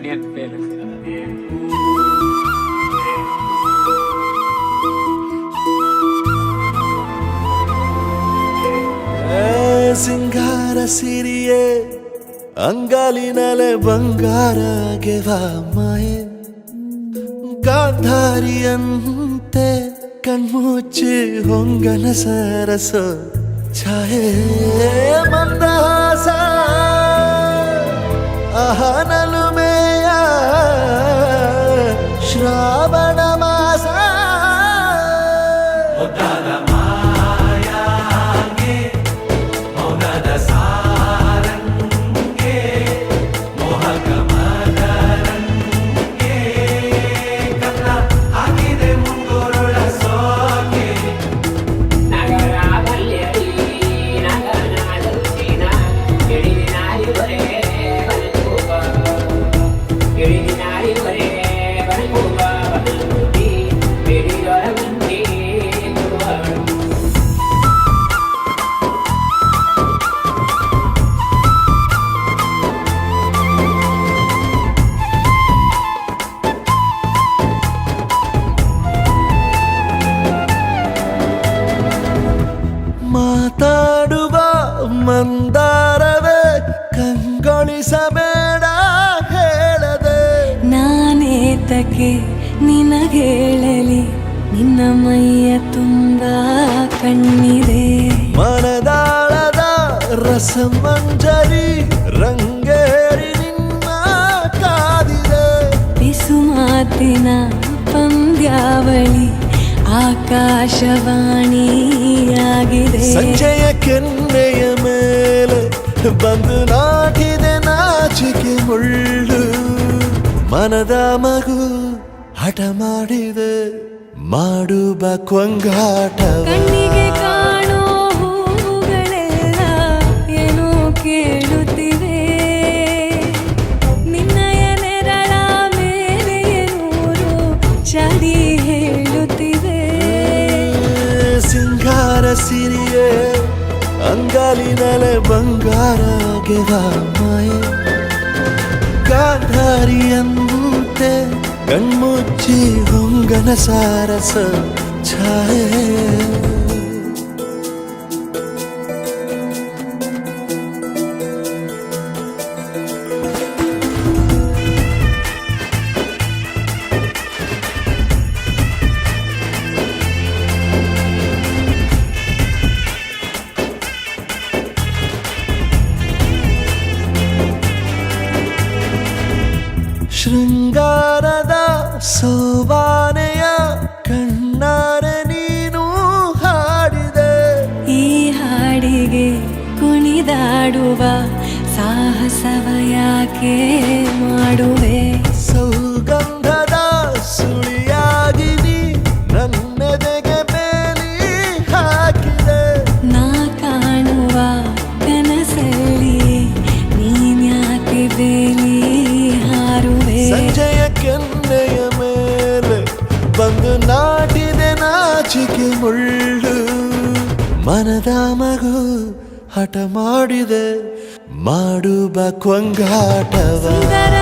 onion fail. ಸಿಂಗಾರ ಸಿರಿಯೇ ಅಂಗಾಲಿನಲೆ ಬಂಗಾರ ಗೆವಾ ಮಾಯೆ ಗಾಂಧಾರಿಯಂತೆ ಕಣ್ಮುಚ್ಚಿ ಹೊಂಗನ ಸರಸ ಛಾಯೆ ಮಂದಹಾಸ ಅಹನಲುಮೆಯ ಶ್ರಾವಣ ಮಾಸ ಮಾತಾಡುವ ಮಂದಾರವೇ ಕಂಗೊಳಿಸಬೇಡ ಹೇಳದೆ ನಾನೇತಕ್ಕೆ ನಿನಗೇಳಲಿ ನಿನ್ನ ಮೈಯ ತುಂಬ ಕಣ್ಣಿದೆ ಮನದಾಳದ ರಸಮಂಜರಿ ರಂಗೇರಿ ನಿನ್ನ ಕಾದಿದೆ ಬಿಸು ಮಾತಿನ ಪಂದ್ಯಾವಳಿ ಆಕಾಶವಾಣಿಯಾಗಿದೆ ಸಂಜೆಯ ಕೆನ್ನೆಯ ಮೇಲೆ ಬಂದು ನಾಟಿದೆ ನಾಚಿಕೆ ಮುಳ್ಳು ಮನದ ಮಗು ಹಠ ಮಾಡಿದೆ ಮಾಡುವ ಕೊಂಗಾಟವ ಕಣ್ಣಿಗೆ ಕಾಣೋ ಹೂಗಳೆಲ್ಲ ಏನೋ ಕೇಳುತ್ತಿವೆ ನಿನ್ನಯ ನೆರಳ ಮೇಲೆ ನೂರು ಚಡಿ ಹೇಳುತ್ತಿವೆ ಸಿಂಗಾರ ಸಿರಿಯೇ ಅಂಗಾಲಿನಲೆ ಬಂಗಾರ ಗೆವಾ ಮಾಯೆ ಗಾಂಧಾರಿಯಂತೆ ಕಣ್ಮುಚ್ಚಿ ಹೊಂಗನ ಸಾರಸ ಛಾಯೆ ಶೃಂಗಾರದ ಸೋಬಾನೆಯ ಕಣ್ಣಾರೆ ನೀನು ಹಾಡಿದೆ ಈ ಹಾಡಿಗೆ ಕುಣಿದಾಡುವ ಸಾಹಸವ ಯಾಕೆ ಮಾಡುವೆ ಸೌಗಂಧದ ಸುಳಿಯಾಗಿ ನೀ ನನ್ನೆದೆಗೆ ಬೇಲಿ ಹಾಕಿದೆ ನಾ ಕಾಣುವ ಕನಸಲ್ಲಿ ನೀನ್ಯಾಕೆ ಬೇಲಿ ಹಾರುವೆ ಸಂಜೆಯ ಕೆನ್ನೆಯ ಮೇಲೆ ಬಂದು ನಾಟಿದೆ ನಾಚಿಕೆ ಮುಳ್ಳು ಮನದ ಮಗು ಹಠ ಮಾಡಿದೆ ಮಾಡುವ ಕೊಂಗಾಟವ ಸುಂದರ